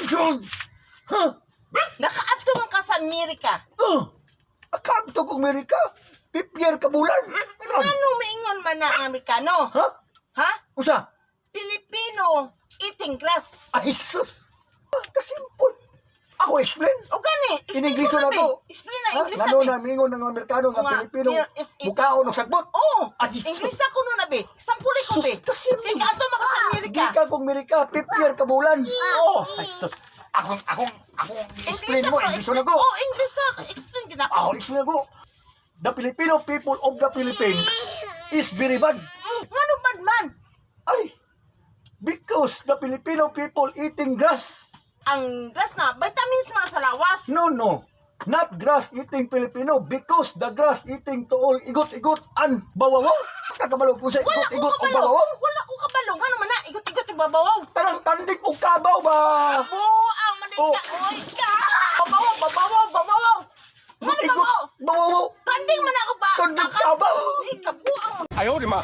John! Ha? Nakaato man ka sa Amerika. Akabto kong Amerika. Pipier ka bulan. Anong maingon man na ang Amerikano? Ha? Ha? Usa? Pilipino eating grass. Ay, sus! Kasimple. Ako explain. O gani, In-English na to. Explain na Ha? English Ngano sabi. na mingon ng Amerikano nga Nga, Pilipino. is it- Bukaon ng sagbot. Oh, Ay, sus. English ako no na be. Sampuli ko Sus, be. kasimple. Kaya ato man ka sa Amerika. Di ka kong Amerika. Pipier ka bulan. Oh. Ay, sus. Akong explain English mo. ako. English na ko. Oh, English ako. Explain gina Ako ko. explain ko. The Filipino people of the Philippines is very bad. Ngano bad man? Ay, because the Filipino people eating grass. Ang grass na vitamins man sa lawas. No. Not grass eating Filipino because the grass eating to all igot-igot and bawawaw. Kakabalog ko sa Wala ko igot-igot o kabalo. bawawaw. Wala ko kabalo. Ano man na? Igot-igot ibabawaw. Tarang tandik o kabaw ba? Buang manika. Oh. Oy, ka. Babawaw. Ngano Igot, babawaw? bawawaw. Kanding man ako ba? Tandik kabaw. Ay, kabuang. Ayaw, di ma.